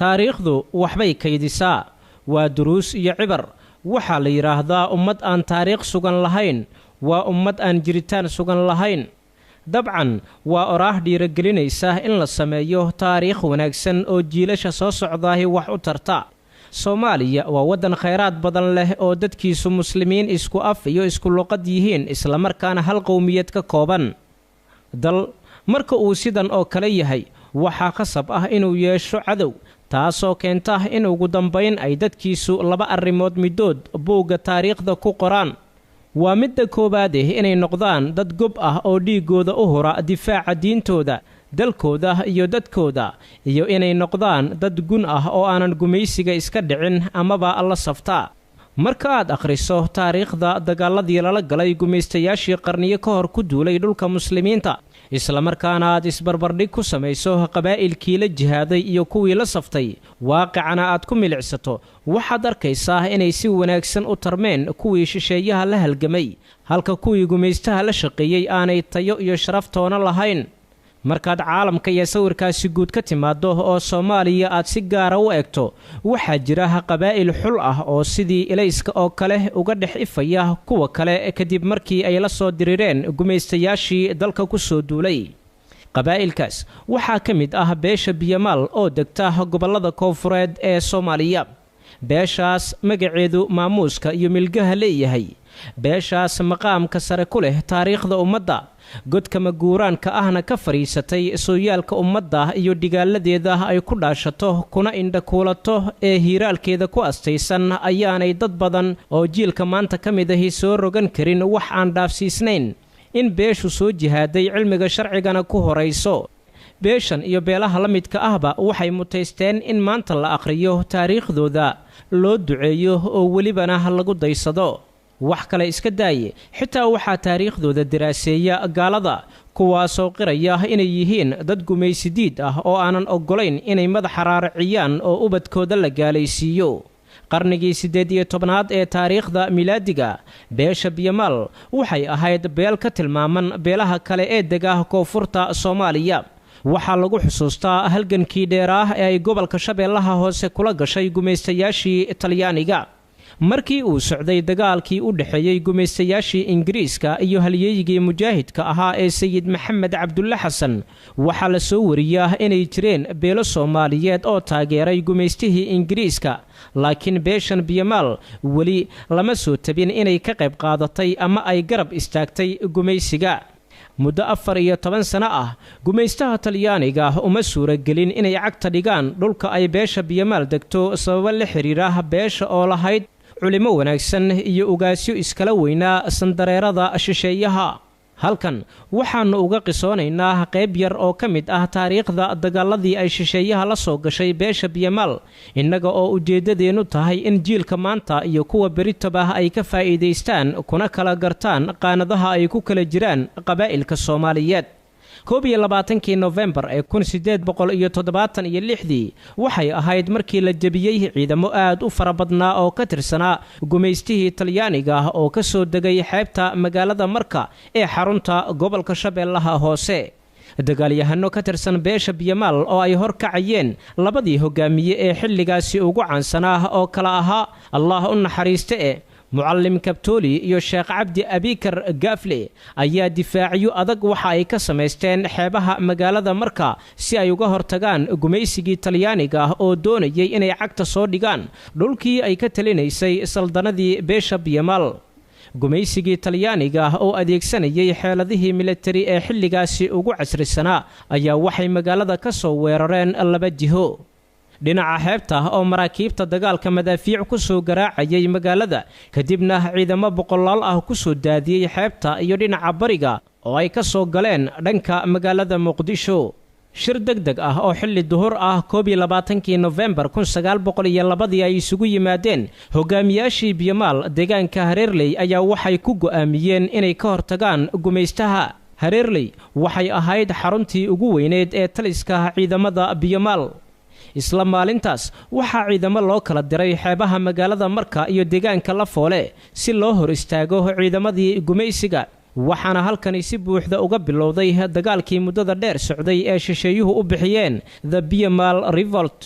taariikhdu waxbay kaydisaa waa duruus iyo cibar waxaa la yidhaahdaa ummad aan taariikh sugan lahayn waa ummad aan jiritaan sugan lahayn dabcan waa oraah dhiiragelinaysa in la sameeyo taariikh wanaagsan oo jiilasha soo socdaahi wax u tarta Soomaaliya waa waddan khayraad badan leh oo dadkiisu muslimiin isku af iyo isku luqad yihiin isla markaana hal qowmiyad ka kooban dal marka uu sidan oo kale yahay waxaa khasab ah inuu yeesho cadow taasoo keenta in ugu dambayn ay dadkiisu laba arrimood midood buugga taariikhda ku qoraan waa midda koowaad inay noqdaan dad gob ah oo dhiigooda u hura difaaca diintooda dalkooda iyo dadkooda iyo inay noqdaan dad gun ah oo aanan gumaysiga iska dhicin amaba la saftaa marka aad akhriso taariikhda dagaaladii lala galay gumaystayaashii qarniyo ka hor ku duulay dhulka muslimiinta isla markaana aad isbarbardhig ku samayso qabaa'ilkii la jihaaday iyo kuwii la saftay waaqicana aad ku milicsato waxaad arkaysaa inay si wanaagsan u tarmeen kuwii shisheeyaha la halgamay halka kuwii gumaystaha la shaqeeyey aanay tayo iyo sharaftoona lahayn markaad caalamka iyo sawirkaasi guud ka timaado oo Soomaaliya aad si gaar ah u eegto waxaa jira qabaa'il xul ah oo sidii ilayska oo kale uga dhex ifaya kuwa kale kadib markii ay la soo dirireen gumaystayaashii dalka ku soo duulay qabaa'ilkaas waxaa ka mid ah beesha Biyamaal oo degta gobolada koonfureed ee Soomaaliya beeshaas magaceedu maamuuska iyo milgaha leeyahay beeshaas maqaamka sare ku leh taariikhda ummadda godka maguuraanka ahna ka fariisatay sooyaalka ummadda iyo dhigaaladeeda ay ku dhaashato kuna indhakuulato ee hiiraalkeeda ku astaysan ayaanay dad badan oo jiilka maanta ka mid ahi soo rogan karin wax aan dhaafsiisnayn in beeshu soo jihaaday cilmiga sharcigana ku horayso beeshan iyo beelaha la midka ahba waxay mutaysteen in maanta la akhriyo taariikhdooda loo duceeyo oo welibana lagu daysado wax kale iska daaye xitaa waxaa taariikhdooda daraaseeya gaalada kuwaasoo qiraya inay yihiin dad gumaysidiid ah oo aanan oggolayn inay madaxa raariciyaan oo ubadkooda la gaalaysiiyo qarnigii 18aad ee taariikhda milaadiga beesha Biyamaal waxay ahayd beel ka tilmaaman beelaha kale ee dega koonfurta Soomaaliya waxaa lagu xusuustaa halgankii dheeraah ee ay gobolka Shabeellaha hoose kula gashay gumaystayaashii Talyaaniga markii uu socday dagaalkii u dhaxeeyay gumaystayaashii Ingiriiska iyo halyeeyigii mujaahidka ahaa ee Sayid Maxamed Cabdulle Xasan waxaa la soo wariyaa inay jireen beelo Soomaaliyeed oo taageeray gumaystihii Ingiriiska laakiin beeshan Biyamaal weli lama soo tabin inay ka qayb qaadatay ama ay garab istaagtay gumaysiga muddo 14 sano ah gumaystaha Talyaaniga uma suuragelin inay cagta dhigaan dhulka ay beesha Biyamaal degto sabab la xiriira beesha oo lahayd culimo wanaagsan iyo ugaasyo iskala weynaa sandareerada shisheeyaha halkan waxaanu uga qisoonaynaa qayb yar oo ka mid ah taariikhda dagaaladii ay shisheeyaha la soo gashay beesha Biyamaal innaga oo ujeedadeenu tahay in jiilka maanta iyo kuwa beritaba ay ka faa'iideystaan kuna kala gartaan qaanadaha ay ku kala jiraan qabaa'ilka Soomaaliyeed 21 November ee 1876 waxay ahayd markii la jabiyay ciidamo aad u farabadnaa oo ka tirsanaa gumaystihii Talyaaniga oo ka soo degay xeebta magaalada Marka ee xarunta gobolka Shabeellaha hoose dagaalyahano ka tirsan beesha Biyamaal oo ay hor kacayeen labadii hogaamiye ee xilligaasi ugu caansanaa oo kala ahaa Allah u naxariiste معلم كابتولي iyo Sheekh Cabdi Abikar Gaafle ayaa difaaciyo adag waxa ay ka sameysteen xeebaha magaalada Marka si ay uga hortagaan gumaysigii Talyaaniga oo doonayay inay cagta soo dhigaan dhulkii ay ka talinaysay saldanadii beesha Biyamaal gumaysigii Talyaaniga oo adeegsanayay xeeladihii military ee xilligaasi ugu casrisanaa ayaa waxay magaalada ka soo weerareen laba jiho dhinaca xeebta oo maraakiibta dagaalka madaafiic ku soo garaacayay magaalada kadibna ciidamo boqolaal ah ku soo daadiyay xeebta iyo dhinaca bariga oo ay ka soo galeen dhanka magaalada Muqdisho shir degdeg ah oo xilli duhur ah 21 November 1902 ay isugu yimaadeen hogaamiyaashii Biyamaal deegaanka Hareerley ayaa waxay ku go'aamiyeen inay ka hortagaan gumaystaha Hareerley waxay ahayd xaruntii ugu weyneed ee taliska ciidamada Biyamaal isla maalintaas waxaa ciidamo loo kala diray xeebaha magaalada Marka iyo deegaanka Lafoole si loo hor istaago ciidamadii gumaysiga waxaana halkani si buuxda uga bilowday dagaalkii muddada dheer socday ee shisheeyuhu u bixiyeen The Biyamaal Revolt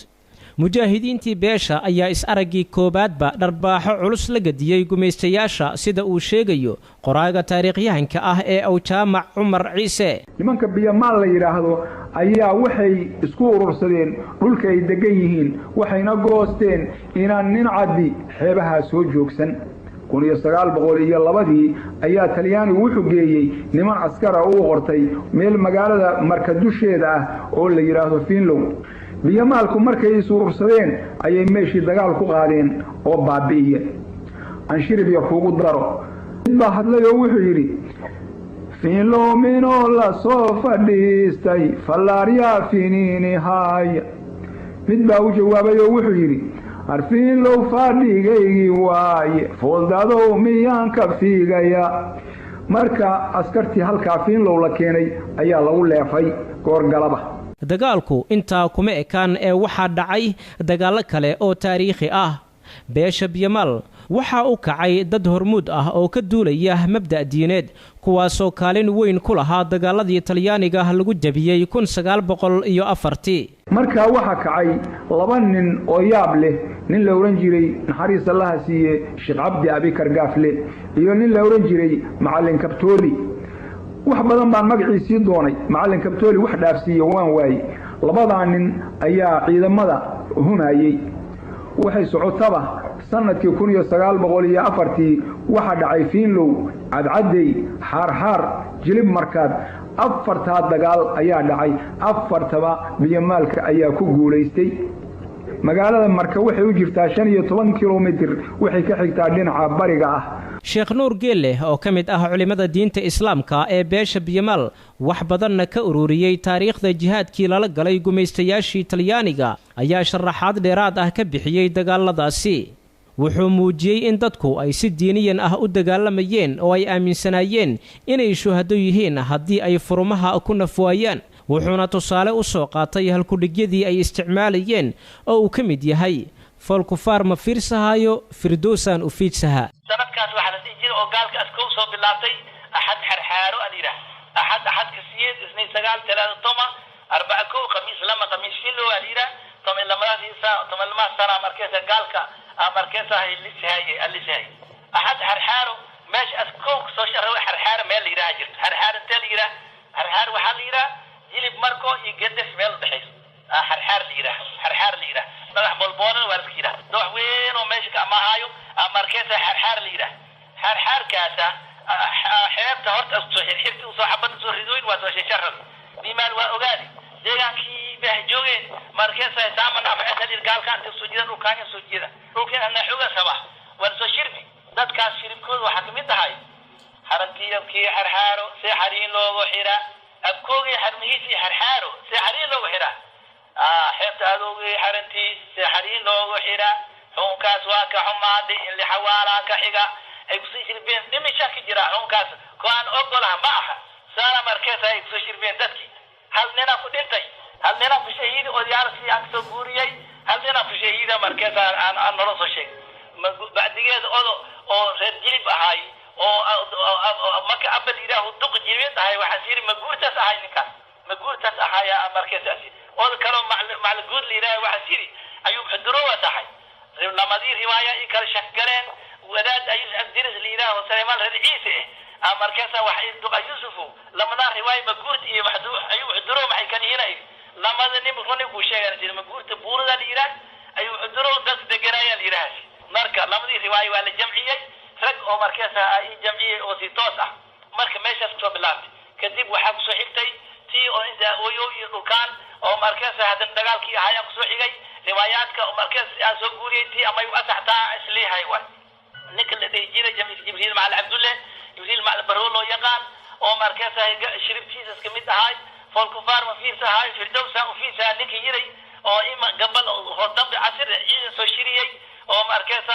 mujaahidiintii beesha ayaa is-araggii koowaadba dharbaaxo culus la gadiyey gumaystayaasha sida uu sheegayo qoraaga taariikhyahanka ah ee awjaamac cumar ciise nimanka biyamaal la yidhaahdo ayaa waxay isku urursadeen dhulka ay degan yihiin waxayna goosteen inaan nin caddi xeebahaa soo joogsan 1902 ayaa talyaanigu wuxuu geeyey niman askara uu qortay meel magaalada marka dusheeda ah oo la yidhaahdo fiinlow biyamaalku markay isuurursadeen ayay meeshii dagaal ku qaadeen oo baabi'iyeen anshirib ya kuugu daro mid baa hadlay oo wuxuu yidhi fiinlow minoo la soo fadhiistay fallaaryaa finiini haaya mid baa u jawaabay oo wuxuu yidhi arfiinlow fadhigaygii waaye fooldadow miyaan ka fiigaya marka askartii halkaa fiinlow la keenay ayaa lagu leefay goorgalaba dagaalku intaa kuma ekaan ee waxaa dhacay dagaallo kale oo taariikhi ah beesha biyamaal waxaa u kacay dad hormuud ah oo ka duulaya mabda' diineed kuwaasoo kaalin weyn ku lahaa dagaaladii talyaaniga lagu jabiyey 1904 markaa waxaa kacay laba nin oo yaab leh nin la oran jiray naxariis allaha siiye sheekh cabdi abikar gaafle iyo nin la oran jiray macallin kabtooli wax badan baan magaciisii doonay macallin kabtooli wax dhaafsiiye waan waayey labadaa nin ayaa ciidamada humayey waxay socotaba sanadkii 1904 waxaa dhacay fiinlow cadcadey xaarxaar jilib markaad afartaa dagaal ayaa dhacay afartaba biyamaalka ayaa ku guulaystay magaalada marka waxay u jirtaa 15 kilomitir waxay ka xigtaa dhinaca bariga ah sheekh nuur geelle oo ka mid ah culimada diinta islaamka ee beesha biyamaal wax badanna ka ururiyey taariikhda jihaadkii lala galay gumaystayaashii talyaaniga ayaa sharaxaad dheeraad ah ka bixiyey dagaaladaasi wuxuu muujiyey in dadku ay si diiniyan ah u dagaalamayeen oo ay aaminsanaayeen inay shuhado yihiin haddii ay furumaha ku nafwaayaan wuxuuna tusaale u soo qaatay halkudhigyadii ay isticmaalayeen oo uu ka mid yahay foolkufaar ma fiirsahayo firdowsaan u fiidsaha sanadkaas waxaa la dhihi jiray oo gaalka askow soo bilaabtay axad xarxaaro alyidhaah axadka siyeed isnay 9 3 arbaca kow khamiis lama khamiis filo alyidhaah tomalmaa sana markeesa gaalka markeesa lishaye axad xarxaaro meesha askow soo sharawa xarxaaro meel la yidhaha jirto xarxaar intee la yidhaah xarxaar waxaa la yidhaah jilib marko iyo gedef meel u dhexayso xarxaar la yidhaah madax bolboolan waa iska yidhaah doox weyn oo meesha ka amahaayo markeesa xarxaar la yidhaah xarxaarkaasa xeebta horta soo xirxirta usoo xabada soo ridooyin waa soo shasharad bimaal waa ogaadi deegaankii bah joogeen markeesa saamana maceesadir gaalka inta soo jeeda dhulkaanya soo jeeda dhulkeen ana xoga saba waa soo shirbi dadkaas shiribkooda waxaa ka mid tahay xarantiiyabkii xarxaaro see xariin loogu xiraa abkoogii xarmihiisii xarxaaro see xariin loogu xiraa xeebta adoogii xarantiis see xariin loogu xiraa xukunkaas waa ka xumaaday in lixawaalaa ka xiga ay kusoo shirbeen dhimishaa ka jira xukunkaas ko aan ogolaha ma aha saana markeesa ay kusoo shirbeen dadkii hal ninaa ku dhintay hal ninaa ku shahiidi odayaarkii aan kasoo guuriyey hal ninaa ku shahiida markeesa aan nolo soo sheegay bacdigeeda odo oo reer jilib ahaay oo marka abal yidhaahu duq jilbeed ahay waxaa siri maguurtaas ahay ninkaas maguurtaas ahaaya markeesaasi odo kaloo maclaguud la yidhaha waxaa siri ayuu xudurowa tahay lamadii riwaaya i kala shakgaleen wadaad ayuu abdiris la yidhaaho saleymaan reer ciise markeesa waxay duqa yusufu lamadaa riwaaya maguurta iyo ayuu xuduro maxay kan yihiin lamada nin runi kuu sheegan jira maguurta buurada la yidhaah ayuu xuduro dad deganaya la yidhaahasi marka lamadii riwaaya waa la jamciyey rag oo markeesa ay jamciyey oo si toos ah marka meeshaas kusoo bilaabtay kadib waxaa kusoo xigtay tii oo inta ooyo iyo dhulkaan oo markeesa haddana dagaalkii ahaayaan kusoo xigay riwaayaadka oo markees aan soo guuriyey tii ama yu asaxtaa isleeyahay waay ninka la dhihi jiray jibriil macal cabdulle jibriil macal baroo loo yaqaan oo markeesa shiribtiisas ka mid ahaay foolkufaar ma fiirsahaay firdowsa u fiirsaha ninka yiray oo ima gabal hordambe casir ciidan soo shiriyey oo markeesa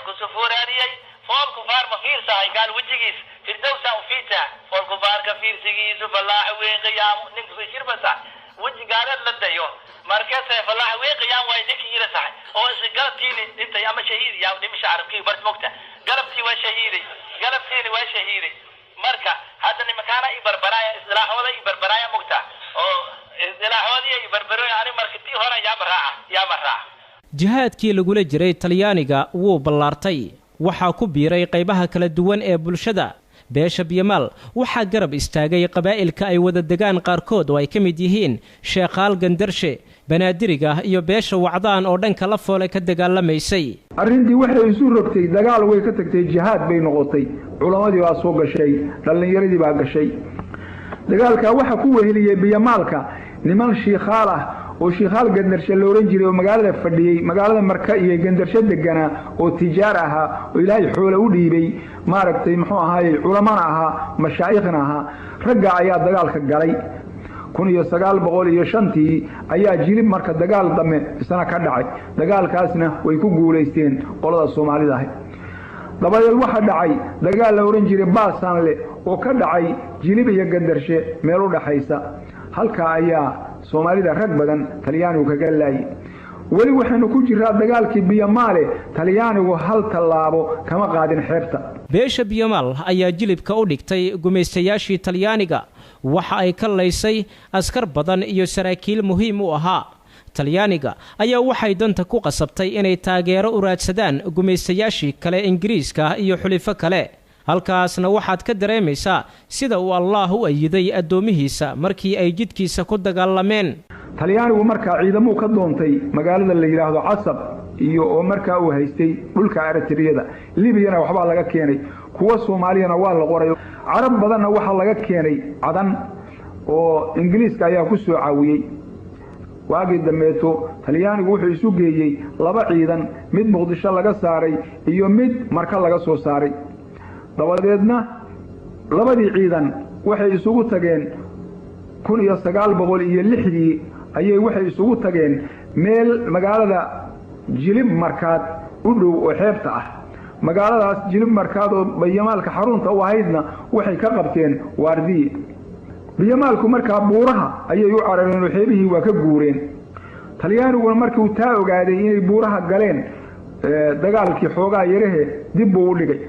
kusuforaariyey foolkufaar ma fiirsahay gaal wejigiis firdowsa u fiirsaha foolkufaarka fiirsigiisu fallaax weyn qiyaamo ninka soo shirbasa weji gaaleed la dayo markeesa fallaax weyn qiyaam waay ninka yira sahay oo is galabtiini dhintay ama shahiid yaa dhimisha carabkii bart mogta galabtii waa shahiiday galabtiini waa shahiiday marka hadda nimakaana i barbaraaya islaaxooda i barbaraaya mogta oo isdilaaxoodii ay barbaroon ani markii hore yaa maraaca jihaadkii lagula jiray talyaaniga wuu ballaartay waxaa ku biiray qaybaha kala duwan ee bulshada beesha Biyamaal waxaa garab istaagay qabaa'ilka ay wada degaan qaarkood oo ay ka mid yihiin sheekhaal gandarshe banaadiriga iyo beesha wacdaan oo dhanka la foole ka dagaalamaysay arrintii waxay isu rogtay dagaal way ka tagtay jihaad bay noqotay culamadii baa soo gashay dhalinyaradii baa gashay dagaalka waxa ku weheliyay Biyamaalka niman shiikhaal ah oo shiikhaal gandarshe la oran jiray oo magaalada fadhiyay magaalada marka iyo gandarshe degana oo tijaar ahaa oo ilaahay xoolo u dhiibay maaragtay muxuu ahaayay culimana ahaa mashaayikhna ahaa ragga ayaa dagaalka galay 1905 ayaa jilib marka dagaal dame isna ka dhacay dagaalkaasna way ku guuleysteen qolada Soomaalida ah dabadeed waxa dhacay dagaal la oran jiray Baasanle oo ka dhacay jilib iyo gandarshe meel u dhaxaysa halka ayaa Soomaalida rag badan Talyaanigu kaga laayay wali waxaanu ku jiraa dagaalkii Biyamaal Talyaanigu hal talaabo kama qaadin xeebta beesha Biyamaal ayaa jilibka u dhigtay gumaystayaashii Talyaaniga waxa ay ka laysay askar badan iyo saraakiil muhiim u ahaa Talyaaniga ayaa waxay danta ku qasabtay inay taageero u raadsadaan gumaystayaashii kale Ingiriiska iyo xulifo kale halkaasna waxaad ka dareemaysaa sida uu Allah u ayiday adoomihiisa markii ay jidkiisa ku dagaalameen Talyaanigu markaa ciidamo ka doontay magaalada la yiraahdo Casab iyo oo markaa uu haystay dhulka Eritreada Libyana waxba laga keenay kuwa Soomaaliyana waa la qoray Arab badanna waxa laga keenay cadan oo Ingiriiska ayaa ku soo caawiyay waagi dameeto Talyaanigu wuxuu isu geeyay laba ciidan mid Muqdisho laga saaray iyo mid marka laga soo saaray dabadeedna labadii ciidan waxay isugu tageen 1906 ayay waxay isugu tageen meel magaalada Jilib Markaad u dhow oo xeebta ah magaaladaas Jilib Markaad oo Biyamaalka xarunta u ahaydna waxay ka qabteen waardiye Biyamaalku markaa buuraha ayay u carareen oo xeebihii waa ka guureen Talyaaniguna markii uu taa ogaaday inay buuraha galeen dagaalkii xoogaa yarahe dib uu dhigay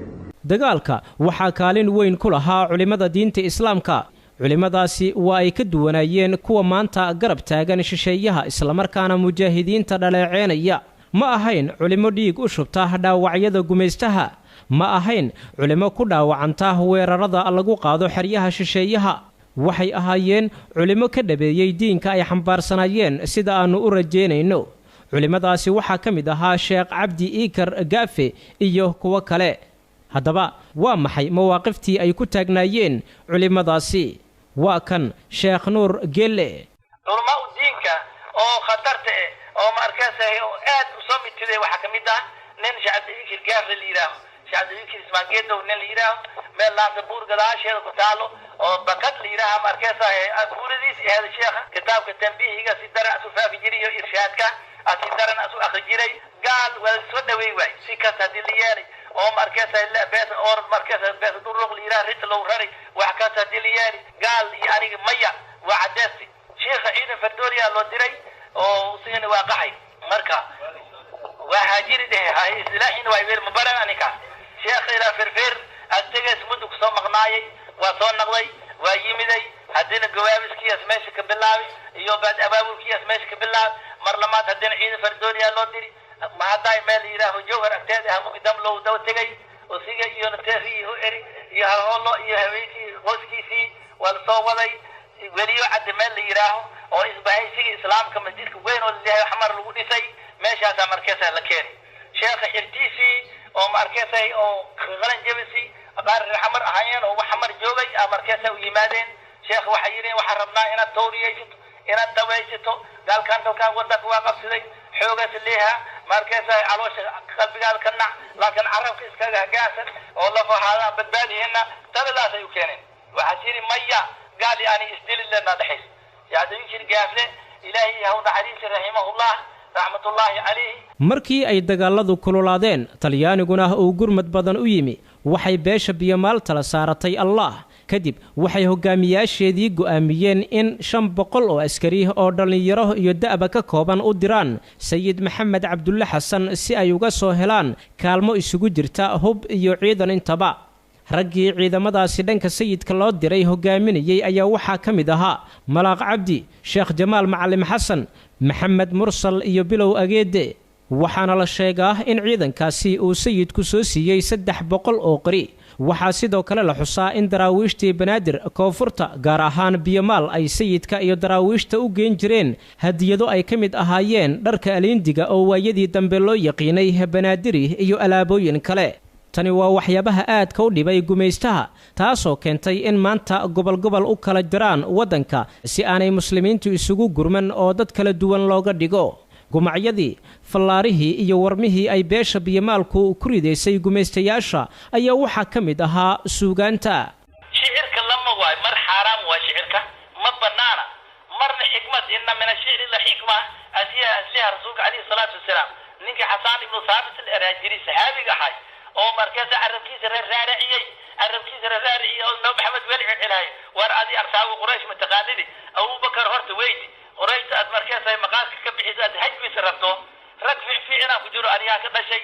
dagaalka waxaa kaalin weyn ku lahaa culimada diinta islaamka culimadaasi waa ay ka duwanayeen kuwa maanta garab taagan shisheeyaha isla markaana mujaahidiinta dhaleeceynaya ma ahayn culimo dhiig u shubta dhaawacyada gumaystaha ma ahayn culimo ku dhaawacanta weerarada lagu qaado xeryaha shisheeyaha waxay ahaayeen culimo ka dhabeeyay diinka ay xambaarsanayeen sida aanu u rajeynayno culimadaasi waxaa ka mid ahaa Sheekh Cabdi Iikar Gaafe iyo kuwa kale haddaba waa maxay mawaaqiftii ay ku taagnaayeen culimadaasi waa kan Sheekh Nuur Gelle culimo diinka oo khatarta oo markaasay oo aad u soo mitay waxa kamid ah nin Cabdi Iikar Gaafe liiraaho Cabdi Iikar Ismaageedo nin liiraaho meel laanta buur gadaasheeda ku taalo oo bakad liiraaha markaasay buuradiis ee sheekha kitaabka tanbiihiga si darac u faafi jiray iyo irshaadka asi daran asu akhrijiray gaal wada soo dhaweey way si kasta diliyay oo markaasay la bees oo markaasay bees duruq liira rid loo rari wax kasta diliyay gaal yani maya waa cadeesti sheekha ciidan fardooriya loo diray oo sidii waa qaxay marka waa jiride hay islaahin waa weer mubarak anika sheekha ila firfir astagas mudug soo maqnaayay waa soo noqday waa yimiday hadina gawaabiskiis meesha ka bilaabay iyo baad abaabulkiis meesha ka bilaabay mar lamaad hadina ciidan fardooriya loo diri ma haday meel yiraaho jawhar agteeda ah muqdam loo daw tagay oo siga iyo nateeri oo eri iyo hawlo iyo haweenkii qoyskiisii wal soo waday waliyo cad meel yiraaho oo isbahaysiga islaamka masjidka weyn oo leeyahay xamar lagu dhisay meeshaas markaas la keenay sheekh xirtiisi oo markaasay oo qaran jabisi qaar xamar ahaayeen oo xamar joogay markaas u yimaadeen sheekh waxa yiri waxa rabnaa inaad tooriyayso inaad dawaysato dalkan dalkan wadanka waa qabsaday xoogaas leeyaha markaasay caloosha qalbigaada ka nac laakiin carabka iskaga hagaasan oo la fahaada badbaadiyana taladaas ay u keeneen waxa jiri maya قال يعني استدل لنا دحيس يعني يشير قافله إلهي هو حديث رحمه الله رحمة الله عليه markii ay dagaaladu kululaadeen Talyaaniguna uu gurmad badan u yimi waxay beesha Biyamaal tala saaratay Allah kadib waxay hogaamiyaasheedii go'aamiyeen in 500 oo askari oo dhalinyaro iyo da'ba ka kooban u diraan Sayid Maxamed Cabdulle Xasan si ay uga soo helaan kaalmo isugu jirta hub iyo ciidan intaba raggii ciidamadaasi dhanka sayidka loo diray hogaaminayay ayaa waxaa ka mid ahaa malaaq cabdi sheekh jamaal macalin xasan maxamed mursal iyo bilow ageede waxaana la sheegaa in ciidankaasi uu sayidku soo siiyey 300 oo qori waxaa sidoo kale la xusaa in daraawiishtii banaadir koonfurta gaar ahaan biyamaal ay sayidka iyo daraawiishta u geen jireen hadiyado ay ka mid ahaayeen dharka aliindiga oo waayadii dambe loo yaqiinay banaadiri iyo alaabooyin kale tani waa waxyaabaha aadka u dhibay gumaystaha taasoo keentay in maanta gobol u kala jiraan waddanka si aanay muslimiintu isugu gurman oo dad kala duwan looga dhigo gumacyadii fallaarihii iyo warmihii ay beesha biyamaalku ku ridaysay gumaystayaasha ayaa waxaa ka mid ahaa suugaanta shicirka lama waay mar xaaraam waa shicirka ma banaana marna xikmad inna min ashicri la xikma asliha rasuulka calayhi salaatu wasalaam ninkii xasaan ibnu saabit al-araajiri saxaabiga ahay oo markaas carabkiisa raariciyey oo nabi maxamed weli cilaayo war adi arsaabu quraysh mataqaanidi abubakar horta weydi quraysh aad markaas ay maqaalka ka bixisa aad hajbiisa rabto rag fiicina ku jiro aniga ka dhashay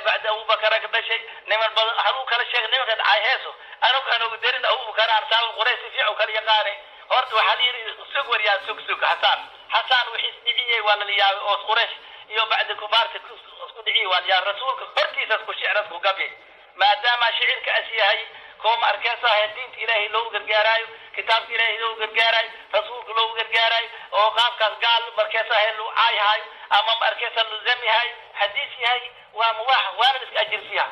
bacda abubakar ka dhashay niman badan haluu kala sheegay nimanka ay heeso anagu darin abubakar arsaabu quraysh fiicu kala yaqaane horta waxa yiri sug wariyaa sug xasaan wixii dhiciyay waa la yaabay oo quraysh iyo bacda kubaarta isku dhiciyay waa yaa rasuulka hortiisa ku shicirad ku gabi maadaama shicirka asiyahay كوما أركاسها الدين إلهي لو غرغاراي كتاب إلهي لو غرغاراي رسولك لو غرغاراي أو قام قال مركاسها لو عاي هاي أمام أركاسها لو زمي هاي حديثي هاي ومواح وانا أجر فيها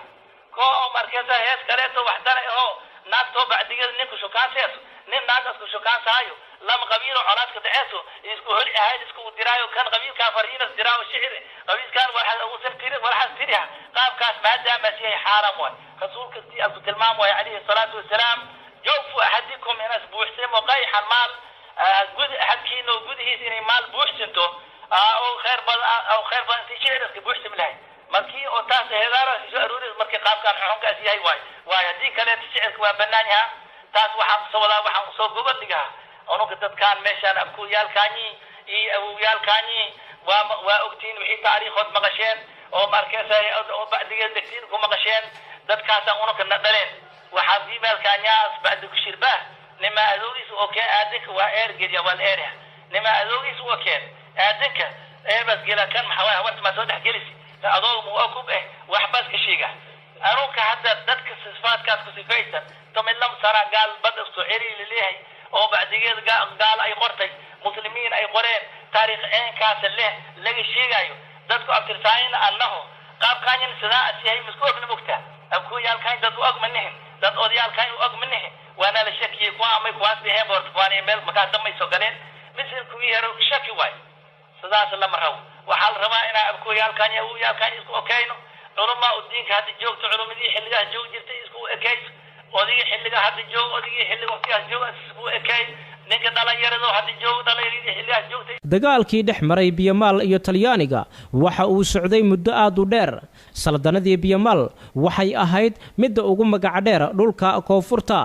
كوما أركاسها هيس كريتو وحدنا هو ناكتو بعد دقيقة نيكو شوكان سيسو نين ناكتو شوكان سايو لما قبيلو علاسك دعيسو يسكو هلي هاي يسكو درايو كان قبيل كافرين دراو الشعر قبيل كان واحد أو سفتير والحد تريها قام كاس مادة مسيحي حرام واي رسولك دي أبو تلمام عليه الصلاة والسلام جوفوا أحدكم من أسبوع سم وقايح المال جزء أحد كينو جزء هي مال بوحسنتو أو خير بان تشير لك بوحسن لهاي مركي أو تاس هذا شعروري مركي قاب كان حنك أسياي واي هدي كلا تشعرك وبنانها تاس وحام صولا وحام صوب بوديها أنو كتب كان مشان أبكو يال كاني أو يال كاني وأكتين وحي تاريخ خد مغشين أو مركزة أو بعد كتير كم مغشين dadkaas aan una kana dhaleen waxa diibalkaanyaas baad ku shirbaa nima adoogis oo ka aadinka waa eergeliya wal eeriya nima adoogis oo keen aadinka bas gela kan maxaa wax ma soo dhaxgelis adoog mu akub wax bas ka sheega aroonka hadda dadka sifaadkaas ku sifaysan tamillam sara gal bad isku ciri leeyahay oo bacdigeed gaal ay qortay muslimiin ay qoreen taariikh kaas laga sheegayo dadku abtirsaayna annahu qaab kaanyan sidaa asiyay maskuuf nabugta أبكو يالكاين دادو أغمنهم داد أود يالكاين أغمنهم وانا لشكي كوا أمي كواس بيهم بورتفاني ميل مكاتم يسوغلين مثل كوي هرو شكي واي صدا سلام رو وحال رمائنا أبكو يالكاين يهو يالكاين يسكو أكاينو علماء الدين كهاتي جوك تعلم دي حلقة جوك جرتي يسكو أكايس ودي حلقة هاتي جوك ودي حلقة وقتها جوك يسكو أكايس dagaalkii dhex maray biyamaal iyo talyaaniga waxa uu socday muddo aad u dheer saldanadii biyamaal waxay ahayd midda ugu magac dheer dhulka koonfurta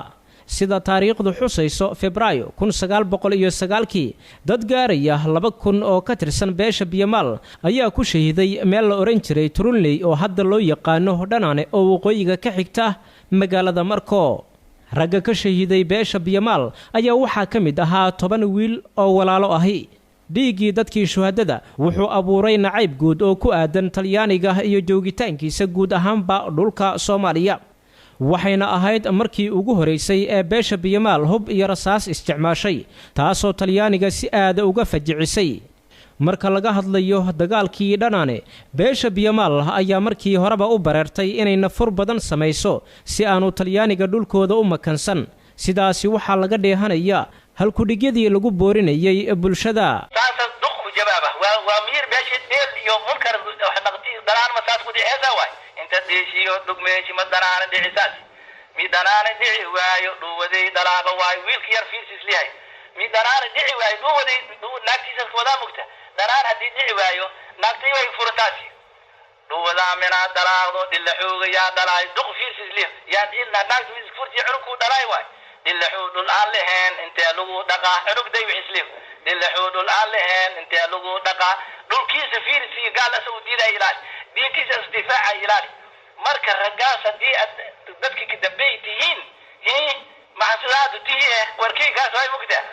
sida taariikhdu xusayso Febraayo 1909 dad gaaraya 2000 oo ka tirsan beesha biyamaal ayaa ku shahiiday meel la oran jiray Turunley oo hadda loo yaqaano Dhanaane oo waqooyiga ka xigta magaalada Marko ragga ka shahiiday beesha biyamaal ayaa waxaa ka mid ahaa 10 wiil oo walaalo ahi dhiigii dadkii shuhadada wuxuu abuuray nacayb guud oo ku aadan talyaaniga iyo joogitaankiisa guud ahaanba dhulka Soomaaliya waxayna ahayd markii ugu horeysay ee beesha biyamaal hub iyo rasaas isticmaashay taasoo talyaaniga si aad uga fajicisay marka laga hadlayo dagaalkii Dhanaane beesha biyamaal ayaa markii horeba u bareertay inay nafur badan samayso si aanu talyaaniga dhulkooda u makansan sidaasi waxa laga dheehanaya hal ku dhigyadii lagu boorinayay bulshada taas duqu jawaaba waa miir beesha deel iyo munkar wax naqti daraan masaas ku dhixisa waay inta deeshiyo dugmeeshi madanaana dhicisaas midanaana dhici waayo dhuwaday dalaaga waay wiilka yar fiirsis leeyahay midanaana dhici waayo dhuwaday naagtiisa wada mugta daraan hadii dhici waayo naagtay way furtaasi dhuwada mina dalaaqdo dilla xooga yaa dalaay duq fiirsis leeyahay yaa ilna naagtu is furti xurku dalaay waay dilla xuudul aan inta lagu dhaqa xurugday wixis leeyahay dilla xuudul aan inta lagu dhaqa dhulkiisa fiirsi gaal asoo diiday ilaal diinkiisa isdifaaca ilaal marka ragaas hadii dadki ka dambeeytihiin maxasadaadu tihiin warkaygaas way mugtaa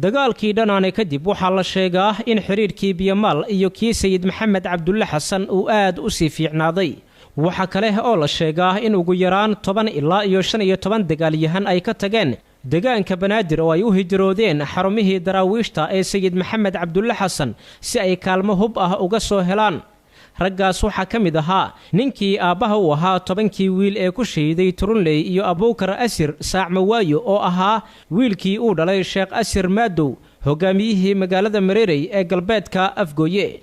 dagaalkii dhanaane kadib waxaa la sheegaa in xiriirkii Biyamaal iyo kii Sayid Maxamed Cabdulle Xasan uu aad u sii fiicnaaday waxa kale oo la sheegaa in ugu yaraan 10 ilaa 15 dagaalyahan ay ka tageen deegaanka Banaadir oo ay u hijroodeen xarumihii daraawiishta ee Sayid Maxamed Cabdulle Xasan si ay kaalmo hub ah uga soo helaan raggaas waxaa ka mid ahaa ninkii aabbaha u ahaa 10kii wiil ee ku shahiiday Turunley iyo Abuukar Asir Saacmawaayo oo ahaa wiilkii uu dhalay Sheekh Asir Maadow hogaamiyihii magaalada Mareerey ee galbeedka Afgooye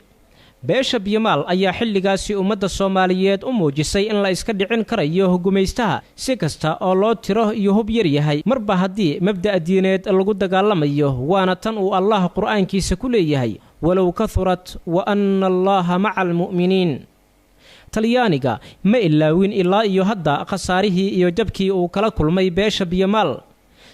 beesha Biyamaal ayaa xilligaasi ummadda Soomaaliyeed u muujisay in la iska dhicin karayo gumaystaha si kasta oo loo tiro iyo hub yar yahay marba haddii mabda' diineed lagu dagaalamayo waana tan uu Allah qur'aankiisa ku leeyahay walow kathurat wa anna Allaha ma'al mu'miniin talyaaniga ma ilaawin ilaa iyo hadda khasaarihii iyo jabkii uu kala kulmay beesha Biyamaal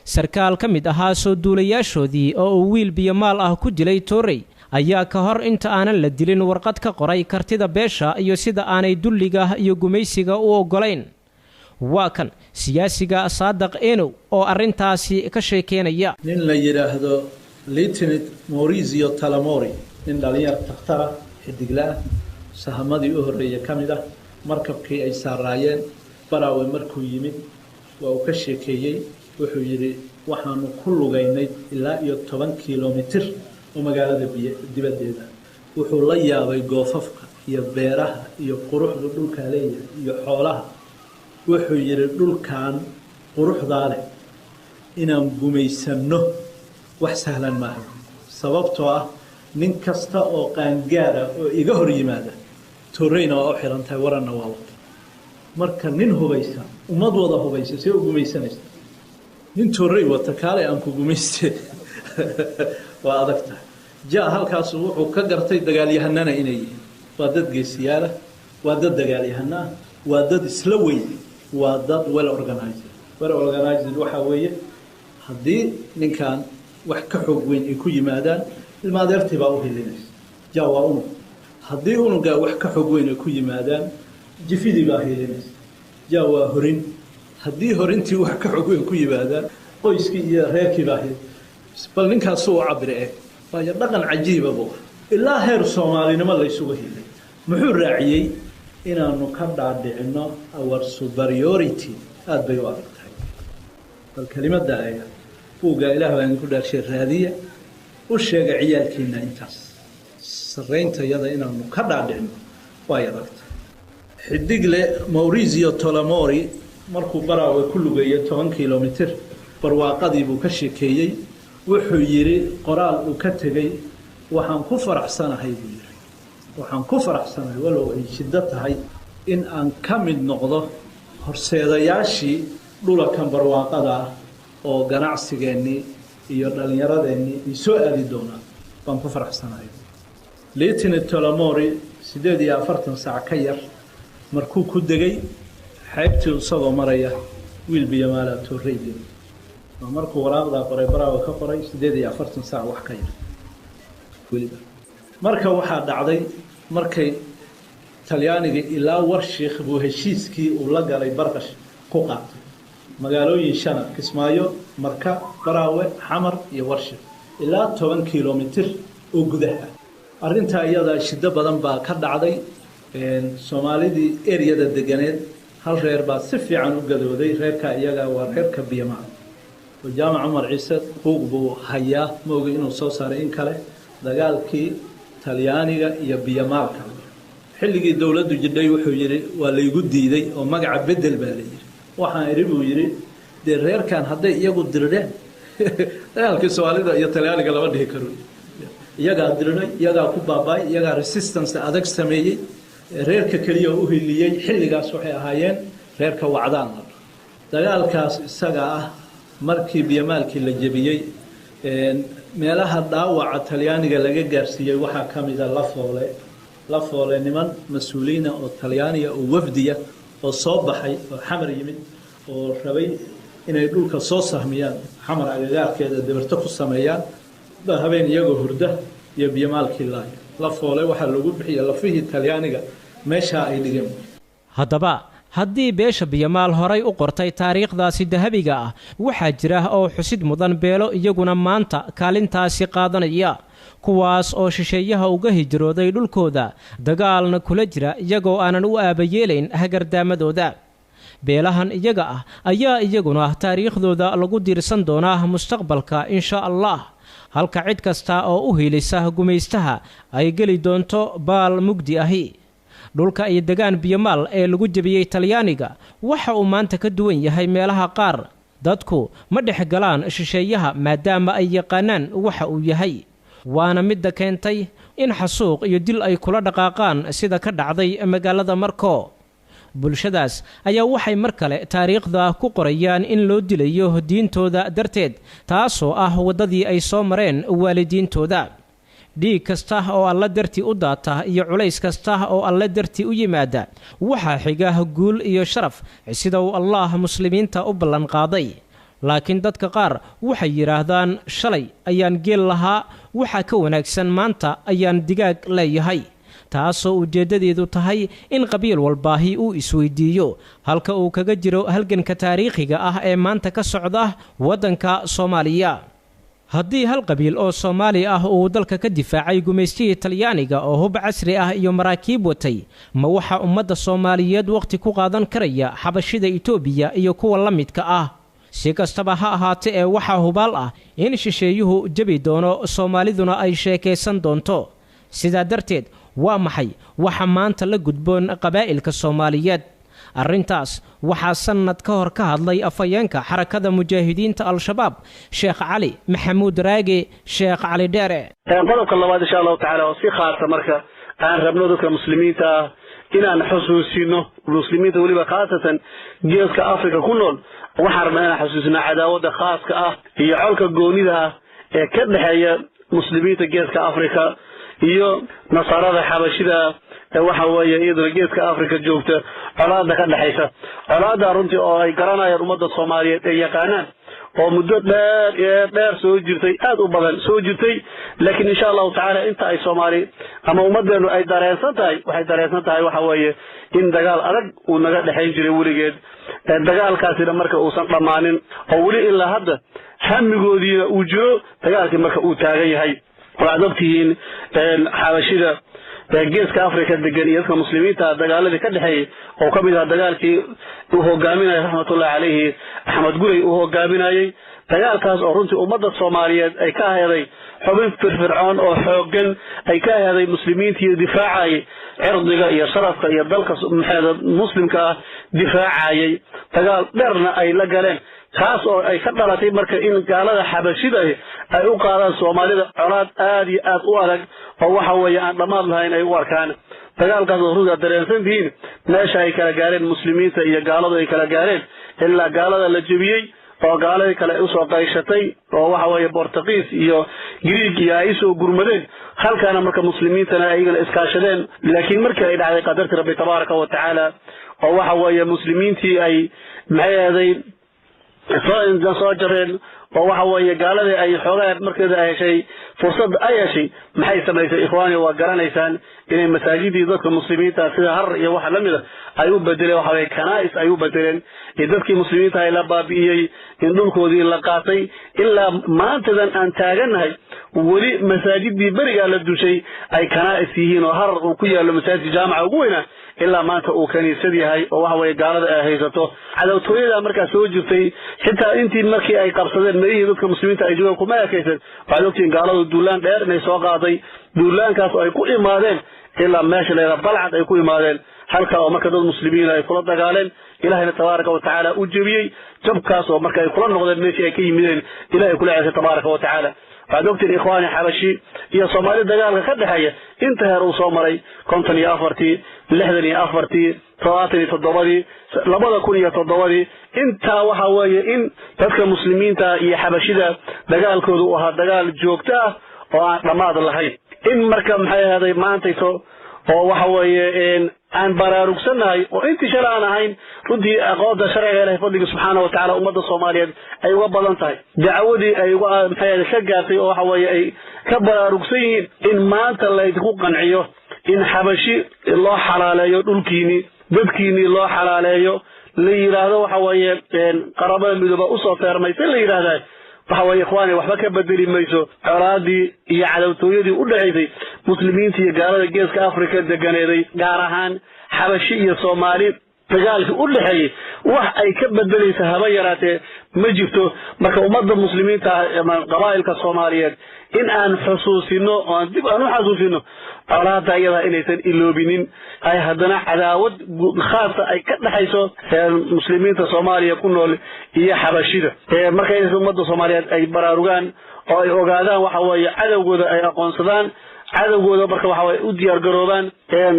sarkaal ka mid ahaa soo duulayaashoodii oo uu wiil Biyamaal ah ku dilay Toorey ayaa ka hor inta aanan la dilin warqad ka qoray kartida beesha iyo sida aanay dulliga iyo gumaysiga u ogolayn waa kan siyaasiga Saadaq Eenow oo arintaasi ka sheekeynaya nin la yiraahdo Lieutenant Maurizio Talamori nin dhalinyar takhtar xidigla sahamadii u horeeyay kamida markabkii ay saaraayeen Baraawe markuu yimid waa uu ka sheekeeyay wuxuu yiri waxaanu ku lugaynay ilaa iyo 10 kiiloomitir oo magaalada dibadeeda wuxuu la yaabay goofafka iyo beeraha iyo quruxda dhulka leeyahay iyo xoolaha wuxuu yiri dhulkan quruxda leh inaan gumaysano wax sahlan ma aha sababtoo ah nin kasta oo qaangaara oo iga hor yimaada Tooreyna oo xirantay waranna waa waqti marka nin hubaysan ummad wada hubaysan si uu gumaysanaysto nin Toorey wata kaale aan ku gumaystay waa adagta jaa halkaas wuxuu ka gartay dagaalyahanana inay yihiin waa dad geesiyaal waa dad dagaalyahana waa dad isla weyn waa dad well organized waxa weeye hadii ninkan wax ka xoog weyn ay ku yimaadaan ilmaadeertii baa u helinaysa jaa waa unu hadii unuga wax ka xoog weyn ay ku yimaadaan jifidii baa helinaysa jaa waa horin hadii horintii wax ka xoog weyn ku yimaadaan qoyskii iyo reerkii baa helinaysa bal ninkaas uu cabire waayo dhaqan cajiib ah ilaa heer Soomaalinimo la isugu helay muxuu raaciyay inaanu ka dhaadhicino our superiority aad bay u adagtahay bal kelimada ay buuga Ilaahay aan ku dhaarshay raadiya u sheega ciyaalkiina intaas sareynta yada inaanu ka dhaadhicino way adagtahay xidigle Maurizio Talamori markuu Baraawe ku lugeeyay 10 kiiloomitir barwaaqadii buu ka sheekeeyay wuxuu yiri qoraal uu ka tagay waxaan ku faraxsanahay walow ay shida tahay in aan ka mid noqdo horseedayaashii dhulkan barwaaqada oo ganacsigeennii iyo dhalinyaradeenii ay soo aadi doonaan baan ku faraxsanahay Lieutenant Talamori 48 saac ka yar markuu ku degay xeebtii isagoo maraya wiil Biyamaal Toorey markuu waraaqda qoray Baraawe ka qoray 48 saac wax ka yar waliba marka waxa dhacday markay talyaaniga ilaa Warshiikh buu heshiiskii uu la galay Barqash ku qaatay magaalooyin shana Kismaayo Marka Baraawe Xamar iyo Warshiikh ilaa 10 kiiloomitir oo gudaha arinta iyada shida badan baa ka dhacday Soomaalidii area-da deganeed hal reer baa si fiican u gadooday reerka iyaga waa reerka Biyamaal وجامع عمر عيسى بوغبو هيا موغي إنه صوصار إن كله دجالكي تليانية يبيمال كله حلقي الدولة جدي وحجري ولا يجدي ذي ومقع بدل بالي وحنا يريبو يري الرير كان هذا يجود درين دجالكي سؤال ده يتليانية لما ده يكرر يجا درين يجا كوباباي يجا ريسيستنس أدك سمية رير ككليه وهليه حلقي صحيح هايين رير كوعدان دجالكاس سجاه markii Biyamaalkii la jabiyay meelaha dhaawaca Talyaaniga laga gaarsiiyay waxa kamid ah la foole niman mas'uuliina oo Talyaaniga oo wafdiya oo soo baxay oo Xamar yimid oo rabay inay dhulka soo sahmiyaan Xamar agagaarkeeda dabarto ku sameeyaan habeen iyagoo hurda iyo Biyamaalkii la foole waxa lagu bixiyay lafihii Talyaaniga meesha ay dhigeen haddaba haddii beesha biyamaal horay u qortay taariikhdaasi dahabiga ah waxaa jira oo xusid mudan beelo iyaguna maanta kaalintaasi qaadanaya kuwaas oo shisheeyaha uga hijrooday dhulkooda dagaalna kula jira iyagoo aanan u aabayeelayn hagardaamadooda beelahan iyaga ah ayaa iyaguna taariikhdooda lagu diirsan doonaa mustaqbalka insha allah halka cid kasta oo u hiilisa gumaystaha ay geli doonto baal mugdi ahi dhulka iyo degaan biyamaal ee lagu jebiyey talyaaniga waxa uu maanta ka duwan yahay meelaha qaar dadku ma dhex galaan shisheeyaha maadaama ay yaqaanaan waxa uu yahay waana midda keentay in xasuuq iyo dil ay kula dhaqaaqaan sida ka dhacday magaalada Marko bulshadaas ayaa waxay mar kale taariikhda ku qorayaan in loo dilayo diintooda darteed taasoo ah wadadii ay soo mareen waalidiintooda dhiig kasta oo alla dartii u daata iyo culays kasta oo alla dartii u yimaada waxaa xiga guul iyo sharaf sida uu Allah muslimiinta u ballan qaaday laakiin dadka qaar waxay yiraahdaan shalay ayaan geel lahaa waxa ka wanaagsan maanta ayaan digaag leeyahay taasoo ujeedadeedu tahay in qabiil walbaahi uu isweydiiyo halka uu kaga jiro halganka taariikhiga ah ee maanta ka socda waddanka Soomaaliya haddii hal qabiil oo Soomaali ah uu dalka ka difaacay gumaystihii Talyaaniga oo hub casri ah iyo maraakiib watay ma waxa ummadda Soomaaliyeed waqti ku qaadan karaya xabashida Itoobiya iyo kuwa la midka ah si kastaba ha ahaatee ee waxa hubaal ah in shisheeyuhu jabi doono Soomaaliduna ay sheekaysan doonto sidaa darteed waa maxay waxa maanta la gudboon qabaa'ilka Soomaaliyeed arrintaas waxaa sanad ka hor ka hadlay afayeenka xarakada mujaahidiinta al-shabaab Sheekh Cali Maxamuud Raage Sheekh Cali Dheere qodobka labaad insha Allah taala oo si khaasa marka aan rabno dadka muslimiinta inaan xusuusino muslimiinta waliba khaasatan geeska Afrika ku nool waxaan rabnaa inaan xusuusino cadaawada khaaska ah iyo colka goonida ee ka dhaxeeya muslimiinta geeska Afrika iyo nasarada xabashida waxa weeye iyadoo geeska Afrika joogta colaada ka dhaxaysa colaada runtii oo ay garanayaan ummadda Soomaaliyeed ee yaqaanaan oo muddo dheer soo jirtay aad u badan soo jirtay laakiin insha Allah taala inta ay Soomaali ama ummadeenu ay dareensan tahay waxa weeye in dagaal adag uu naga dhaxayn jiray weligeed dagaalkaasina marka uusan dhamaanin oo weli ilaa hadda hamigoodiina uu jiro dagaalkii marka uu taagan yahay waxaad ogtihiin xabashida geeska Afrika degan iyo dadka muslimiinta dagaaladii ka dhaxeeyay oo ka mid ah dagaalkii uu hogaaminayay raxmatullaahi calayhi Axmed Gurey uu hogaaminayay dagaalkaas oo runtii ummadda Soomaaliyeed ay ka heeday xubin firfircoon oo xoogan ay ka heeday muslimiintii difaacay cirdiga iyo sharafka iyo dalka muslimka difaacayay dagaal dheerna ay la galeen taas oo ay ka dhalatay marka in gaalada xabashida ay u qaadaan Soomaalida colaad aad iyo aad u adag oo waxa weeye aan dhamaad lahayn ay u arkaan dagaalkaas oo ruuga dareensan yihiin meesha ay kala gaareen muslimiinta iyo gaaladu ay kala gaareen ilaa gaalada la jabiyay oo gaalada kale u soo qayshatay oo waxa weeye Portuguese iyo Greek iyo ay soo gurmadeen halkaana marka muslimiintana ayagana iskaashadeen laakiin markii ay dhacday qadarta Rabbi tabaaraka wa tacaala oo waxa weeye muslimiintii ay maxay soo jareen oo waxa weeye gaaladii ay xoogaa markeeda ay heshay fursad ay heshay maxay samaysay ikhwaani waa garanaysaan inay masaajidii dadka muslimiinta sida har iyo waxa lamida ay u bedeleen waxa weeye kanaa'is ay u bedeleen dadkii muslimiinta ay la baabi'iyay in dhulkoodii la qaatay ilaa maantadan aan taaganahay weli masaajidii bariga la dushay ay kanaa'is yihiin oo har uu ku yaalo masaajid jaamaca ugu weyn ilaa maanta uu kaniisad yahay oo waxa weeye gaalada ay haysato cadawtooyada markaa soo jirtay xitaa intii markii ay qabsadeen meelihii dadka muslimiinta ay joogaan kuma ekaysan waxaad ogtiin gaaladu duulaan dheer inay soo qaaday duulaankaas oo ay ku imaadeen ilaa meesha leeda balcad ay ku imaadeen halka oo marka dad muslimiin ay kula dagaaleen ilaahayna tabaaraka wa tacaala u jabiyey jabkaas oo marka ay kula noqdeen meeshii ay ka yimideen ilaahay kula ceesay tabaaraka wa tacaala waxaad ogtiin ikhwaani xabashi iyo Soomaali dagaalka ka dhaxeeya inta heer uu soo maray 54 64 77 2007 inta waxa weeye in dadka muslimiinta iyo xabashida dagaalkoodu uu ahaa dagaal joogto ah oo aan dhamaad lahayn in marka maxay ahaday maantayso oo waxa weeye aan baraarugsanahay oo intii shalaan ahayn runtii aqoonta sharciga Ilaahay fadliga subhanahu wa ta'ala ummadda Soomaaliyeed ay uga badan tahay dacwadii ay uga maxay ka gaartay oo waxa weeye ay ka baraarugsan yihiin in maanta la idinku qanciyo in xabashi loo xalaaleeyo dhulkiini dadkiinii loo xalaaleeyo la yiraahdo waxa weeye qaramada midooba u soo feermaysan la yiraahdaa waxa weeye ikhwaani waxba ka bedeli mayso colaadii iyo cadawtooyadii u dhaxaysay muslimiinta iyo gaalada geeska Afrika deganeeday gaar ahaan Xabashi iyo Soomaali dagaalkii u dhaxeeyay wax ay ka bedelaysa haba yaraatee ma jirto marka ummadda muslimiinta ama qabaa'ilka Soomaaliyeed in aan xusuusino oo dib aan u xasuusino colaadda iyada inaysan iloobinin ay haddana cadaawad khaas ay ka dhaxayso muslimiinta Soomaaliya ku nool iyo Xabashida marka ay ummadda Soomaaliyeed ay baraarugaan oo ay ogaadaan waxa weeye cadawgooda ay aqoonsadaan cadawgooda marka waxa weeye u diyaar garoobaan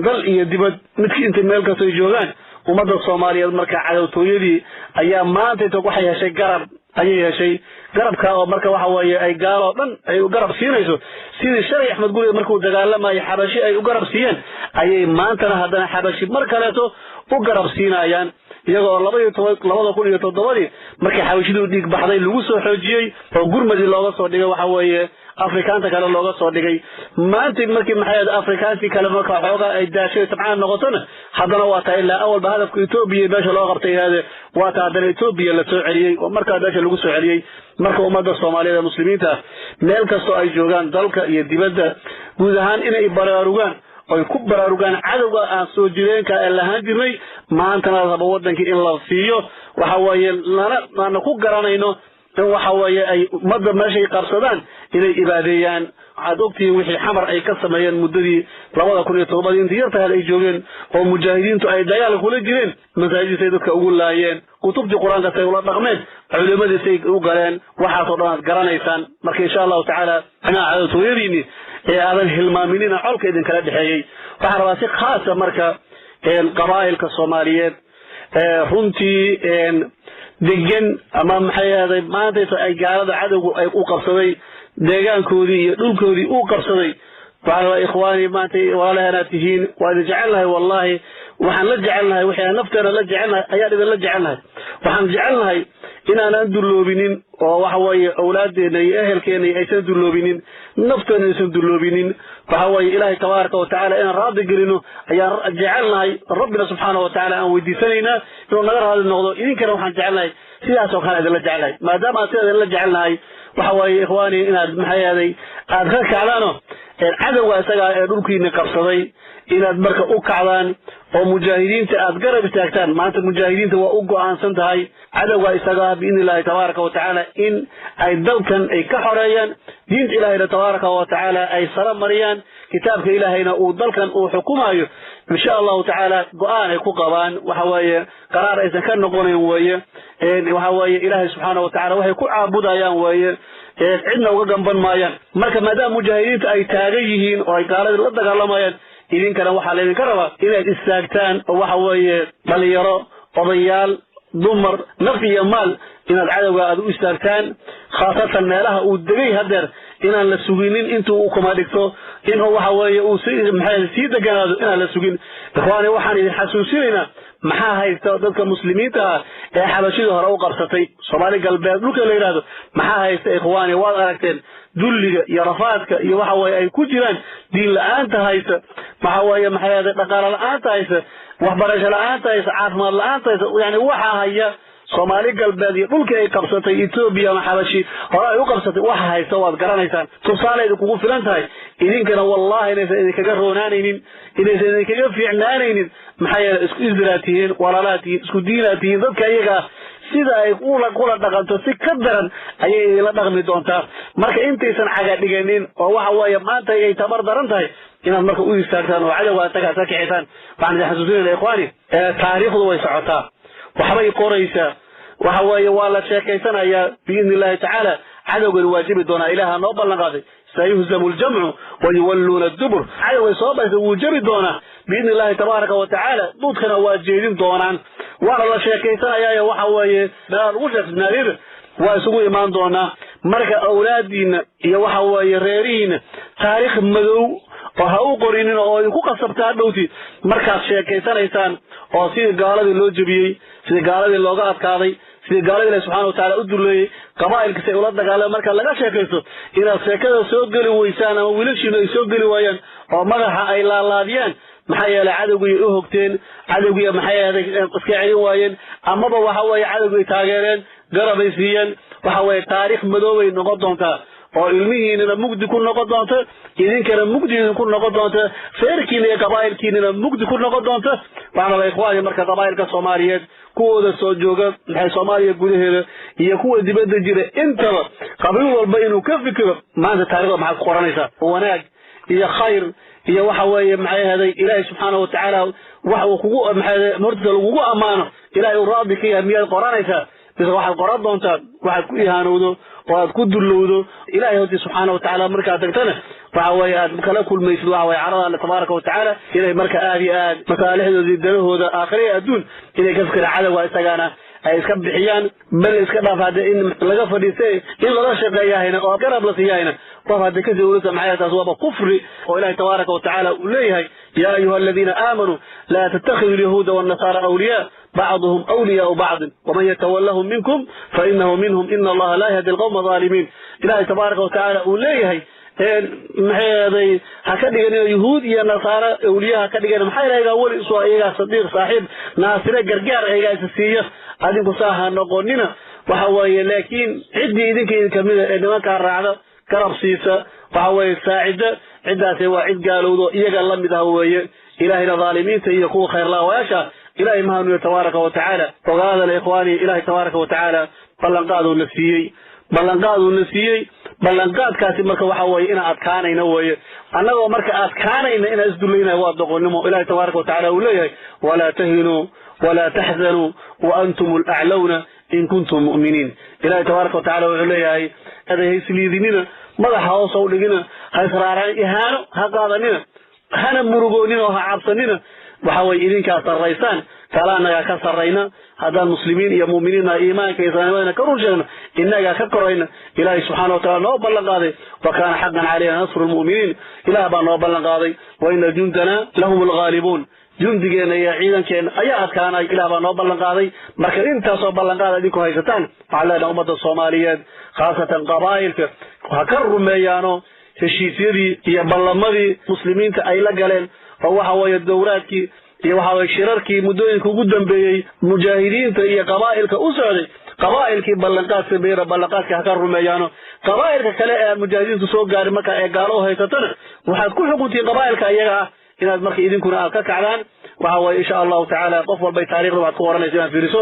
dal iyo dibad midkii inta meel ka soo joogaan ummadda Soomaaliyeed marka cadawtooyadii ayaa maanta inta waxay heshay garab ayay heshay garabka oo marka waxa weeye ay gaalo dhan ay u garab siinayso sidii Sharci Axmed Gurey markuu dagaalamay Xabashi ay u garab siiyeen ayay maantana haddana Xabashi mar kaleeto u garab siinayaan iyagoo 2007 markii Xabashidu dhiig baxday lagu soo xoojiyay oo gurmadii looga soo dhigay waxa weeye Afrikaanta kale looga soo dhigay maanta markii maxay Afrikaanti kale marka xooga ay daashay tabcan noqotona haddana waa taa ilaa awal hadafka Itoobiya meesha loo qabtay waa taa haddana Itoobiya la soo celiyay oo markaa daasha lagu soo celiyay marka ummadda Soomaaliyeed muslimiinta meel kasta ay joogaan dalka iyo dibadda guud ahaan inay baraarugaan oo ku baraarugaan cadawga aan soo jireenka ee lahaan jirnay maantana rabo wadankii in la siiyo waxa weeye lana ku garanayno in waxa weeye ay ummadda meeshay qabsadaan inay ibaadeeyaan cadawtii wixii xamar ay ka sameeyeen muddadii 2007 intii yarta ay joogeen oo mujaahidiintu ay dagaal kula jireen masaajidda dadka ugu laayeen kutubtii quraanka ay ula dhaqmeen culimadii say u galeen waxa soo dhan garanaysaan marka insha Allah taala ana cadawtooyadiini ee aadan hilmaaminina xolka idin kala dhaxeeyay waxa rabaa si khaas ah marka qabaa'ilka Soomaaliyeed runtii degan ama maxay ahaday maanta ay gaalada cadawgu ay u qabsaday deegaankoodii iyo dhulkoodii u qabsaday waxa ikhwaani maanta walaalaha tihiin waa jecelnahay wallahi waxaan la jecelnahay wixii nafteena la jecelnahay ayaa idin la jecelnahay waxaan jecelnahay inaan duloobinin oo waxa weeye awlaadeena iyo ehelkeena aysan duloobinin nafteena aysan duloobinin waxa weeye ilaahay tabaaraka wa taala in raadi gelino ayaan jecelnahay rabbina subhanahu wa taala aan weydiisanayna inuu naga raadi noqdo idinkana waxaan jecelnahay sidaas oo kale idin la jecelnahay maadaama aad idin la jecelnahay waxa weeye ikhwaani inaad maxay ahaday aad ka kacdaano cadawga isaga ee dhulkiina qabsaday inaad marka u kacdaan oo mujaahidiinta aad garab istaagtaan maanta mujaahidiinta waa u go'aansan tahay cadawga isaga biidnillaahi tabaaraka wa taala in ay dalkan ay ka xoreeyaan diinta ilaahayna tabaaraka wa taala ay sara mariyaan kitaabka ilaahayna uu dalkan uu xukumayo insha Allah taala go'aan ay ku qabaan waxa weeye qaraar aysan ka noqonayn weeye waxa weeye ilaahay subhanahu wa taala waxay ku caabudayaan weeye cidna uga gamban maayaan marka maadaama mujaahidiinta ay taagan yihiin oo ay gaalada la dagaalamayaan idinkana waxaa laydinka rabaa inaad istaagtaan oo waxa weeye dhalinyaro odayaal dumar naf iyo maal inaad cadawga aad u istaagtaan khaasatan meelaha uu degay hadeer inaan la suginin intuu u kuma dhigto inuu waxa weeye uu sii deganaado inaan la sugin ikhwaani waxaan idin xasuusinaynaa maxaa haysta dadka muslimiinta ah ee Xabashida hore u qabsatay Soomaali galbeed dhulka la yiraahdo maxaa haysta ikhwaani waad aragteen dulliga iyo rafaadka iyo waxa weeye ay ku jiraan diin la'aanta haysta waxa weeye maxay ahayd dhaqaale la'aanta haysta waxbarasho la'aanta haysta caafimaad la'aanta haysta yani waxa haya Soomaali galbeed iyo dhulka ay qabsatay Itoobiya ama Xabashi hore ay u qabsatay waxa haysta waad garanaysaan tusaaleedu kugu filan tahay idinkana wallahi inaysan idinkaga roonaanaynin inaysan idinkaga fiicnaanaynin maxay isku isdiraatihiin walaalaatihiin isku diinaatihiin dadka iyaga sida ay kula dhaqanto si ka daran ayay la dhaqmi doontaa marka intaysan caga dhiganin oo waxa weeye maanta ay tabar daran tahay inaad marka u istaagtaan oo cadawga taga sakiixtaan baan xasuusinayna ikhwaani taariikhdu way socotaa waxbay qoraysaa waxa weeye waa la sheekaysanayaa biidnillaahi tacaala cadawgan waajibi doonaa ilaaha noo ballan qaaday sayuhzamu aljamcu wayuwalluuna adubur cadawgay soo baysa wuu jabi doonaa biidnillaahi tabaaraka wa tacaala duudkana waa jeedin doonaan waana la sheekaysanayaa waxa weeye meel ugu sheegnaadir waa isugu imaan doonaa marka awlaadiina iyo waxa weeye reerihiina taariikh madow oo ha u qorinin oo idinku qasabtaa dhowti markaad sheekaysanaysaan oo sidii gaaladii loo jabiyey sidii gaaladii looga adkaaday sidii gaaladii Ilaahay subhanahu wa ta'ala u duleeyay qabaa'ilka say ula dagaalamay marka laga sheekaysto inaad sheekada soo gali weysaan ama wiilashiina ay soo gali waayaan oo madaxa ay laalaadiyaan maxaa yeelay cadowgii u hogteen cadowgii maxay ahayd iska celin waayeen amaba waxa weeye cadowgii taageereen garabay siiyeen waxa weeye taariikh madoobay noqon doontaa oo ilmihiinina mugdi ku noqon doonta idinkana mugdi ku noqon doonta feerkiina iyo qabaa'ilkiina mugdi ku noqon doonta waxaana ikhwaani marka qabaa'ilka Soomaaliyeed kuwooda soo jooga maxay Soomaaliya gudaheeda iyo kuwa dibadda jira intaba qabiil walba inuu ka fikiro maanta taariikhda maxay ku qoranaysaa wanaag iyo khayr iyo waxa weeye maxay haday Ilaahay subhanahu wa ta'ala waxa uu kugu maxay martida lagu amaano Ilaahay uu raadi ka yahay miyaad qoranaysaa bis waxa qoran doontaa waxa ku ihaanowdo oo ku dulowdo Ilaahay hadi subhanahu wa ta'ala marka tagtana waxa way aad kala kulmaysid waxa way carada Allah tabaaraka wa ta'ala inay marka aad masaalixdooda danahooda aakhirey adduun inay ka fikiraan cadawga isagana ay iska bixiyaan bal iska dhaafada in laga fadhiistay in laga shaqeeyahayna oo garab la siiyayna وهذا كذا ولسه معايا تزواب كفر وإله تبارك وتعالى إليه يا أيها الذين آمنوا لا تتخذوا اليهود والنصارى أولياء بعضهم أولياء بعض ومن يتولهم منكم فإنه منهم إن الله لا يهدي القوم الظالمين إله تبارك وتعالى إليه maxay hakadigan yahuud iyo nasaara awliyaha hakadigan maxay leeyahay wali soo ayaga sadiq saaxiib naasire gargaar ayaga siiyo adinku saaha noqonina waxa weeye laakiin cidii idinka kamid ah nimanka raacda karab siisa waxa weeye saacida cidaasi waa cid gaalowdo iyaga la mid ah weeye ilaahina zaalimiinta iyo kuwa khayr la waasha ilaahay mahanu tabaaraka wa taala ogaada ikhwaani ilaahay tabaaraka wa taala ballanqaadu nasiyay ballanqaadkaasi marka waxa weeye in adkaanayna weeye annagoo marka adkaanayna in isdulayna waa doqonnimo ilaahay tabaaraka wa taala uu leeyahay wala tahinu wala tahzanu wa antumul a'launa in kuntum mu'minin ilaahay tabaaraka wa taala uu leeyahay aday isliidinina madaxa hoos u dhigina ha israaraan ihaano ha qaadanina hana murugoonina ha cabsanina waxa weeye idinka sarreysaan kalaanaga ka sarreyna هذا المسلمين يا مؤمنين إيمانك إذا كرجنا إنك كقرينا إلهي سبحانه وتعالى نوبل قاضي وكان حقا علينا نصر المؤمنين إله بان نوبل قاضي وإن جندنا لهم الغالبون جندنا يا عيدا كان أيات كان إله بان نوبل قاضي مركز انت صوبل قاضي ديكو هيستان على أمة الصوماليات خاصة قبائل وهكروا ميانو هشيسيري يا بلمدي مسلمين أيلا قالين فهو هو الدورات iyo waxa way shirarkii mudooyinka ugu dambeeyay mujaahidiinta iyo qabaa'ilka u socday qabaa'ilkii ballanqaadka beera ballanqaadka ka rumeeyano qabaa'ilka kale ee mujaahidiintu soo gaaray marka ay gaalo haysatana waxaad ku xukuntiin qabaa'ilka iyaga inaad marka idinkuna ka kacdaan waxa way insha Allah ta'ala qof walba taariikhda waad ku waranaysaa fiiriso